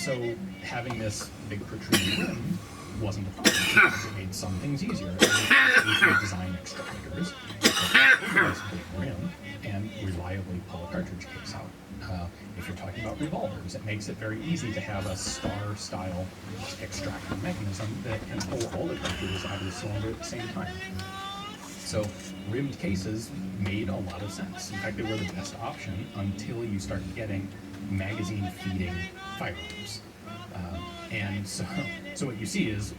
so having this big protruding rim wasn't a problem because it made some things easier. You could design extractors that this big rim and reliably pull a cartridge case out. If you're talking about revolvers, it makes it very easy to have a star-style extractor mechanism that can pull all the cartridges out of the cylinder at the same time. So rimmed cases made a lot of sense. In fact, they were the best option until you start getting magazine-feeding firearms. And so what you see is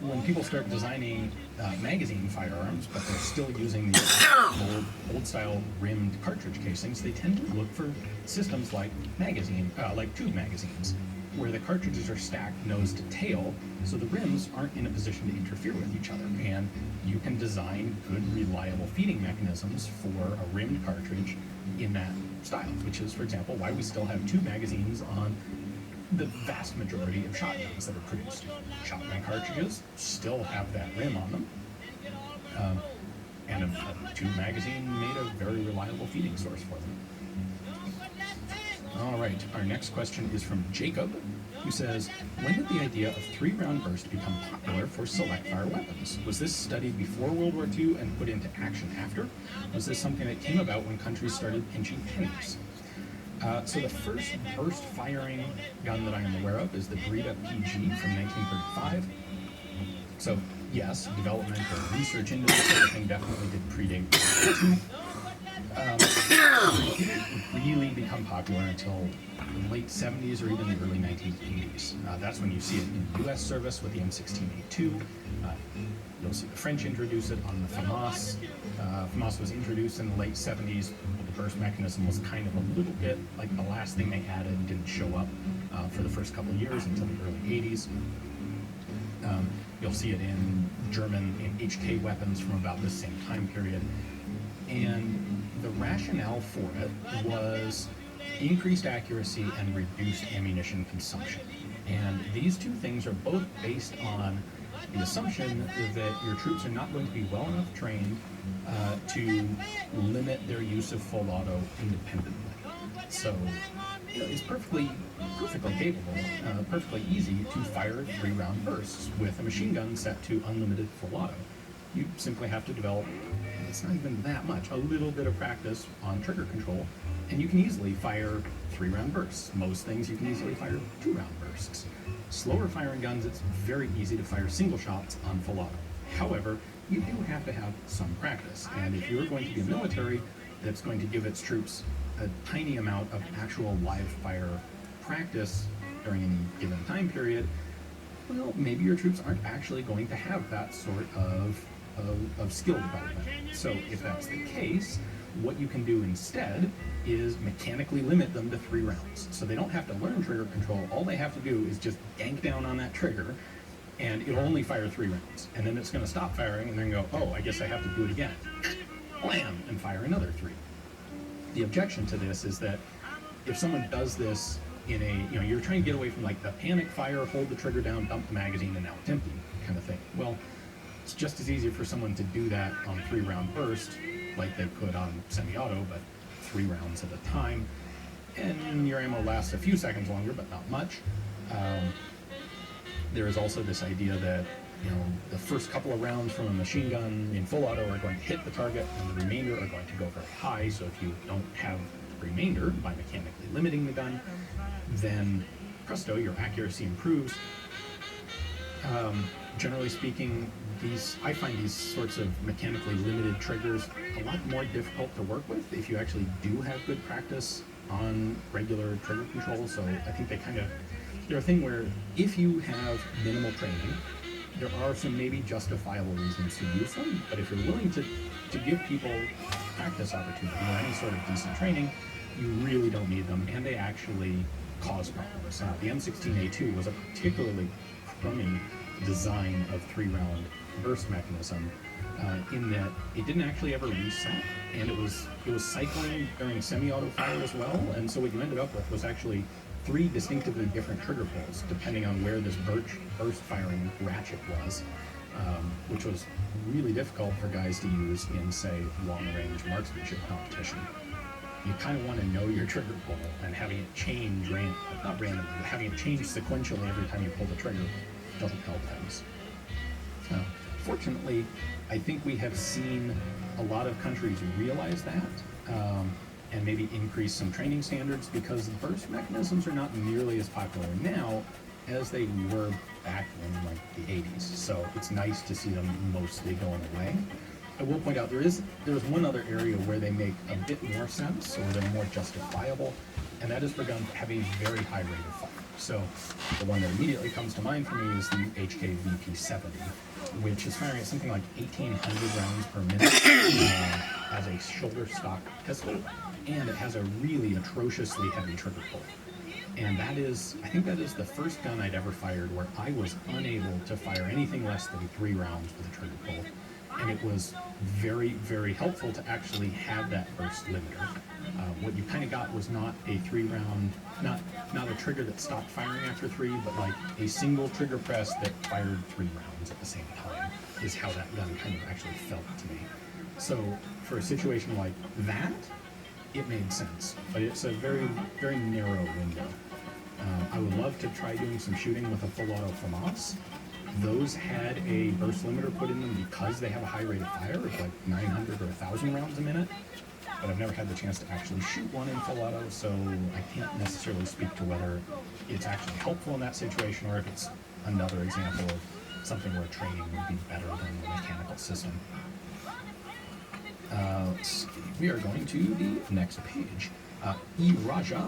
when people start designing magazine firearms, but they're still using the old-style rimmed cartridge casings, they tend to look for systems like tube magazines, where the cartridges are stacked nose to tail, so the rims aren't in a position to interfere with each other, and you can design good, reliable feeding mechanisms for a rimmed cartridge in that style, which is, for example, why we still have tube magazines on the vast majority of shotguns that are produced. Shotgun cartridges still have that rim on them, and a tube magazine made a very reliable feeding source for them. All right, our next question is from Jacob, who says, when did the idea of 3-round burst become popular for select fire weapons? Was this studied before World War II and put into action after? Was this something that came about when countries started pinching pennies? So the first burst firing gun that I am aware of is the Breda PG from 1935. So yes, development or research into this sort of thing definitely did predate World War II. It didn't really become popular until the late 70s or even the early 1980s. That's when you see it in U.S. service with the M16A2. You'll see the French introduce it on the FAMAS. FAMAS was introduced in the late 70s. The burst mechanism was kind of a little bit like the last thing they added, didn't show up for the first couple of years until the early 80s. You'll see it in German in HK weapons from about the same time period. And the rationale for it was increased accuracy and reduced ammunition consumption. And these two things are both based on the assumption that your troops are not going to be well enough trained to limit their use of full auto independently. So it's perfectly capable, perfectly easy to fire 3-round bursts with a machine gun set to unlimited full auto. You simply have to develop, it's not even that much, a little bit of practice on trigger control, and you can easily fire 3-round bursts. Most things you can easily fire 2-round bursts. Slower firing guns, it's very easy to fire single shots on full auto. However, you do have to have some practice, and if you're going to be a military that's going to give its troops a tiny amount of actual live fire practice during any given time period, well, maybe your troops aren't actually going to have that sort of skill development. So if that's the case, what you can do instead is mechanically limit them to 3 rounds. So they don't have to learn trigger control. All they have to do is just yank down on that trigger, and it'll only fire 3 rounds. And then it's going to stop firing and then go, oh, I guess I have to do it again. Blam! And fire another 3. The objection to this is that if someone does this in a, you're trying to get away from like the panic fire, hold the trigger down, dump the magazine, and now it's empty kind of thing. Well, it's just as easy for someone to do that on a 3-round burst like they could on semi-auto, but 3 rounds at a time. And your ammo lasts a few seconds longer, but not much. There is also this idea that the first couple of rounds from a machine gun in full auto are going to hit the target, and the remainder are going to go very high. So if you don't have remainder by mechanically limiting the gun, then presto, your accuracy improves. Generally speaking, I find these sorts of mechanically limited triggers a lot more difficult to work with if you actually do have good practice on regular trigger control. So I think they're a thing where if you have minimal training, there are some maybe justifiable reasons to use them, but if you're willing to give people practice opportunity or any sort of decent training, you really don't need them, and they actually cause problems. The M16A2 was a particularly crummy design of 3-round burst mechanism in that it didn't actually ever reset, and it was cycling during semi-auto fire as well, and so what you ended up with was actually 3 distinctively different trigger pulls depending on where this burst firing ratchet was, which was really difficult for guys to use in, say, long-range marksmanship competition. you kind of want to know your trigger pull, and having it change, not randomly, but having it change sequentially every time you pull the trigger doesn't help things. Fortunately, I think we have seen a lot of countries realize that, and maybe increase some training standards, because burst mechanisms are not nearly as popular now as they were back in like the 80s. So it's nice to see them mostly going away. I will point out there's one other area where they make a bit more sense, or they're more justifiable, and that is for guns that have a very high rate of fire. So the one that immediately comes to mind for me is the HK VP70, which is firing at something like 1,800 rounds per minute as a shoulder stock pistol, and it has a really atrociously heavy trigger pull. And I think that is the first gun I'd ever fired where I was unable to fire anything less than 3 rounds with a trigger pull. And it was very, very helpful to actually have that burst limiter. What you kind of got was not a 3-round, not a trigger that stopped firing after 3, but like a single trigger press that fired 3 rounds at the same time, is how that gun kind of actually felt to me. So for a situation like that, it made sense, but it's a very, very narrow window. I would love to try doing some shooting with a full auto FAMAS. Those had a burst limiter put in them because they have a high rate of fire of like 900 or 1,000 rounds a minute, but I've never had the chance to actually shoot one in full auto, so I can't necessarily speak to whether it's actually helpful in that situation, or if it's another example of something where training would be better than the mechanical system. Let's see. We are going to the next page. E. Raja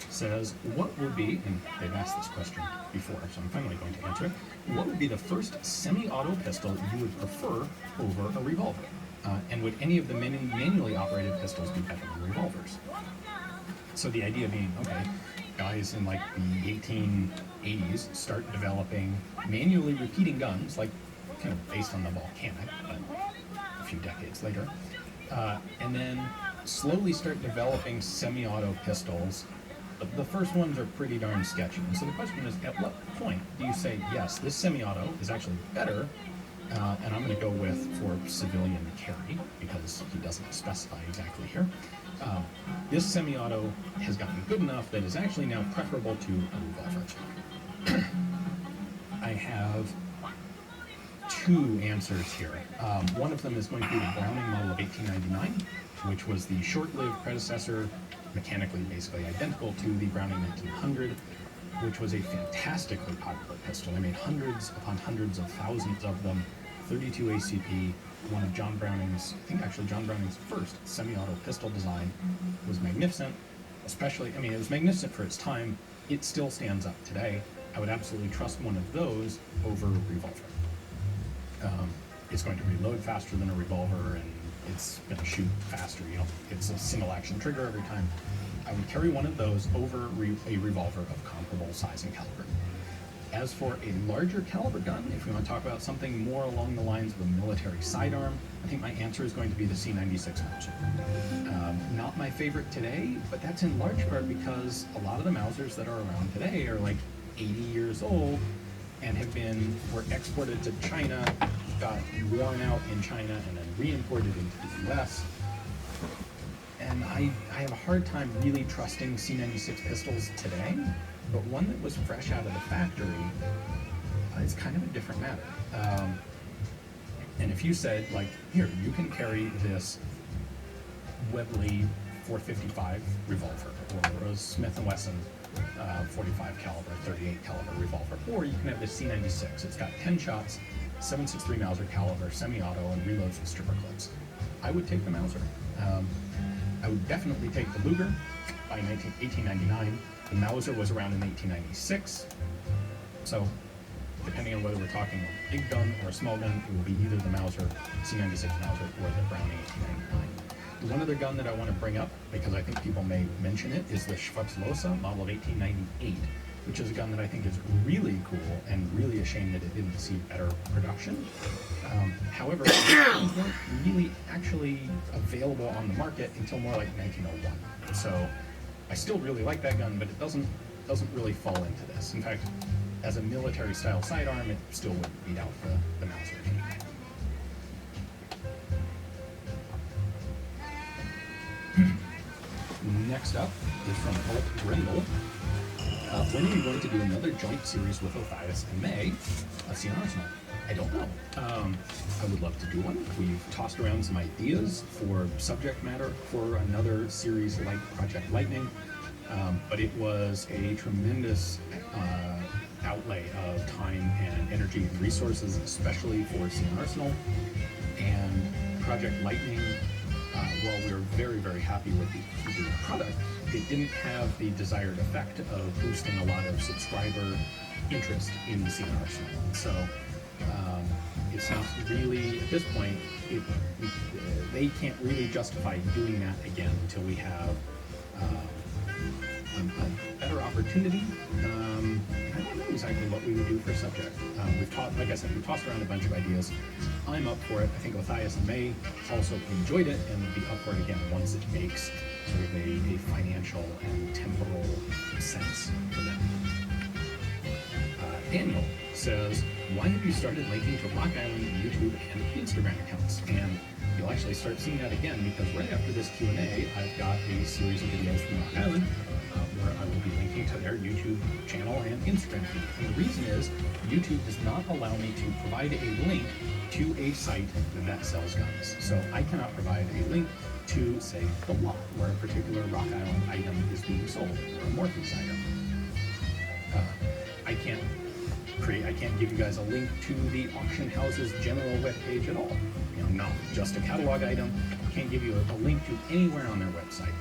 says, what would be, and they've asked this question before, so I'm finally going to answer it, what would be the first semi-auto pistol you would prefer over a revolver? And would any of the manually operated pistols be better than revolvers? So the idea being, okay, guys in like the 1880s start developing manually repeating guns, like kind of based on the volcanic, but a few decades later, and then slowly start developing semi-auto pistols. But the first ones are pretty darn sketchy. And so the question is, at what point do you say, yes, this semi-auto is actually better, and I'm going to go with for civilian carry, because he doesn't specify exactly here. This semi-auto has gotten good enough that it's actually now preferable to a revolver. I have 2 answers here. One of them is going to be the Browning model of 1899, which was the short-lived predecessor, mechanically basically identical to the Browning 1900, which was a fantastically popular pistol. They made hundreds upon hundreds of thousands of them, 32 ACP, one of John Browning's, I think actually John Browning's first semi-auto pistol design, was magnificent, especially, I mean, it was magnificent for its time. It still stands up today. I would absolutely trust one of those over a revolver. It's going to reload faster than a revolver, and it's going to shoot faster. You know, it's a single action trigger every time. I would carry one of those over a revolver of comparable size and caliber. As for a larger caliber gun, if we want to talk about something more along the lines of a military sidearm, I think my answer is going to be the C96 Mauser. Not my favorite today, but that's in large part because a lot of the Mausers that are around today are like 80 years old and were exported to China, got worn out in China, and then re-imported into the US. And I have a hard time really trusting C96 pistols today, but one that was fresh out of the factory is kind of a different matter. And if you said, like, here, you can carry this Webley 455 revolver, or a Smith & Wesson 45 caliber, 38 caliber revolver, or you can have this C96. It's got 10 shots, 7.63 Mauser caliber, semi-auto, and reloads with stripper clips. I would take the Mauser. I would definitely take the Luger by 1899. The Mauser was around in 1896. So, depending on whether we're talking a big gun or a small gun, it will be either the Mauser, C96 Mauser, or the Browning 1899. The one other gun that I want to bring up, because I think people may mention it, is the Schwarzlosa model of 1898, which is a gun that I think is really cool and really a shame that it didn't see better production. However, it weren't really actually available on the market until more like 1901. So I still really like that gun, but it doesn't really fall into this. In fact, as a military-style sidearm, it still wouldn't beat out the Mauser anyway. Next up is from Alt Grendel. When are you going to do another joint series with Otthias and May of Sion Arsenal? I don't know. I would love to do one. We've tossed around some ideas for subject matter for another series like Project Lightning, but it was a tremendous outlay of time and energy and resources, especially for Sion Arsenal. And Project Lightning, while we were very, very happy with the product, it didn't have the desired effect of boosting a lot of subscriber interest in the Sion Arsenal. And so it's not really, at this point, they can't really justify doing that again until we have a better opportunity. I don't know exactly what we would do for a subject. Like I said, we've tossed around a bunch of ideas. I'm up for it. I think Otthias and May also enjoyed it and would be up for it again once it makes sort of a financial and temporal sense for them. Daniel says, why have you started linking to Rock Island YouTube and Instagram accounts? And you'll actually start seeing that again because right after this Q&A, I've got a series of videos from Rock Island where I will be linking to their YouTube channel and Instagram feed. And the reason is YouTube does not allow me to provide a link to a site that sells guns. So I cannot provide a link to, say, the lot where a particular Rock Island item is being sold, or a Morpheus item. I can't give you guys a link to the auction house's general webpage at all. Not just a catalog item. I can't give you a link to anywhere on their website.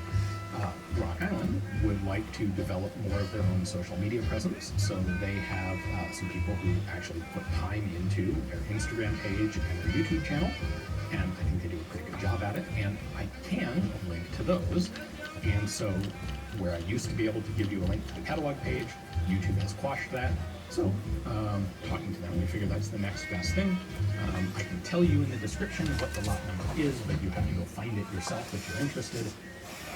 Rock Island would like to develop more of their own social media presence, so they have some people who actually put time into their Instagram page and their YouTube channel, and I think they do a pretty good job at it, and I can link to those. And so where I used to be able to give you a link to the catalog page, YouTube has quashed that. So talking to them, we figured that's the next best thing. I can tell you in the description what the lot number is, but you have to go find it yourself if you're interested.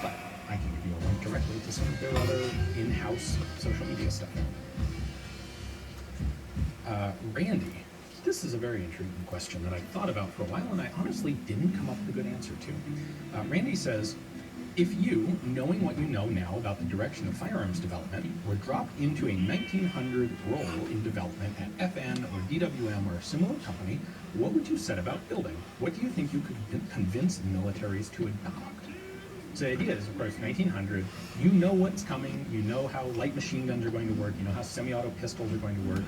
But I can give you a link directly to some of their other in-house social media stuff. Randy, this is a very intriguing question that I've thought about for a while, and I honestly didn't come up with a good answer to. Randy says, if you, knowing what you know now about the direction of firearms development, were dropped into a 1900 role in development at FN or DWM or a similar company, what would you set about building? What do you think you could convince militaries to adopt? So the idea is, of course, 1900, you know what's coming, you know how light machine guns are going to work, you know how semi-auto pistols are going to work,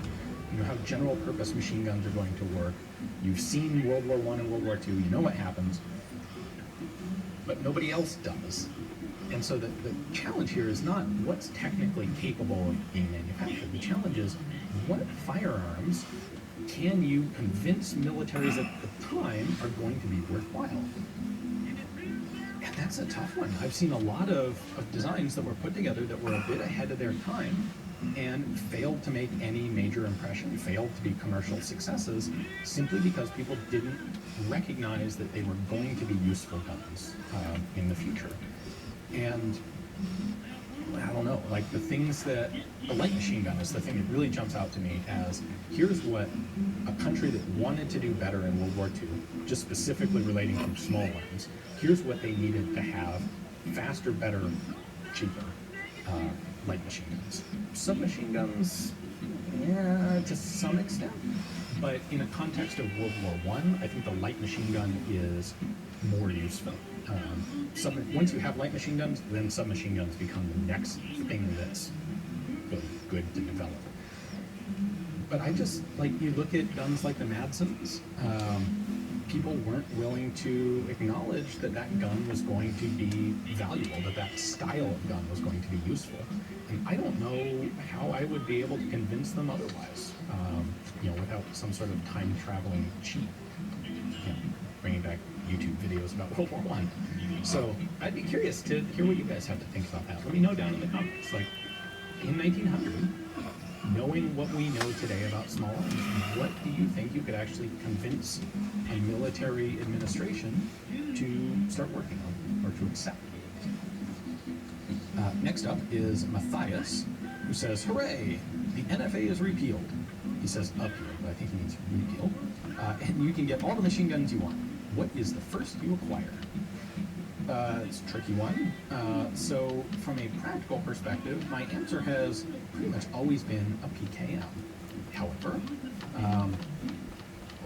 you know how general purpose machine guns are going to work, you've seen World War I and World War II, you know what happens, but nobody else does. And so the challenge here is not what's technically capable of being manufactured. The challenge is what firearms can you convince militaries at the time are going to be worthwhile? And that's a tough one. I've seen a lot of designs that were put together that were a bit ahead of their time and failed to make any major impression, failed to be commercial successes, simply because people didn't recognize that they were going to be useful guns in the future. And I don't know, like the light machine gun is the thing that really jumps out to me as, here's what a country that wanted to do better in World War II, just specifically relating to small arms, here's what they needed to have: faster, better, cheaper light machine guns. Submachine guns, yeah, to some extent, but in a context of World War I think the light machine gun is more useful. Once you have light machine guns, then submachine guns become the next thing that's really good to develop. But I just, you look at guns like the Madsons, people weren't willing to acknowledge that gun was going to be valuable, that style of gun was going to be useful. And I don't know how I would be able to convince them otherwise, without some sort of time-traveling cheat, bringing back YouTube videos about World War I. So I'd be curious to hear what you guys have to think about that. Let me know down in the comments. In 1900, knowing what we know today about small arms, what do you think you could actually convince a military administration to start working on or to accept? Next up is Matthias, who says, hooray, the NFA is repealed. He says uppealed, but I think he means repealed. And you can get all the machine guns you want. What is the first you acquire? It's a tricky one. So, from a practical perspective, my answer has pretty much always been a PKM. However, um,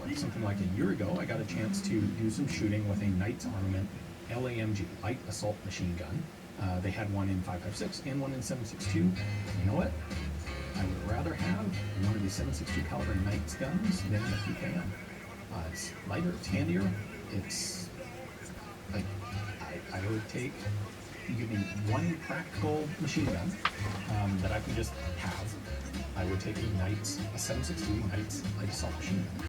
like something like a year ago, I got a chance to do some shooting with a Knights Armament LAMG, Light Assault Machine Gun. They had one in 5.56 and one in 7.62. You know what? I would rather have one of the 7.62 caliber Knights guns than the PKM. It's lighter, it's handier, it's like I would take. You give me one practical machine gun that I can just have. I would take a 7.62 Knights Light Assault Machine Gun.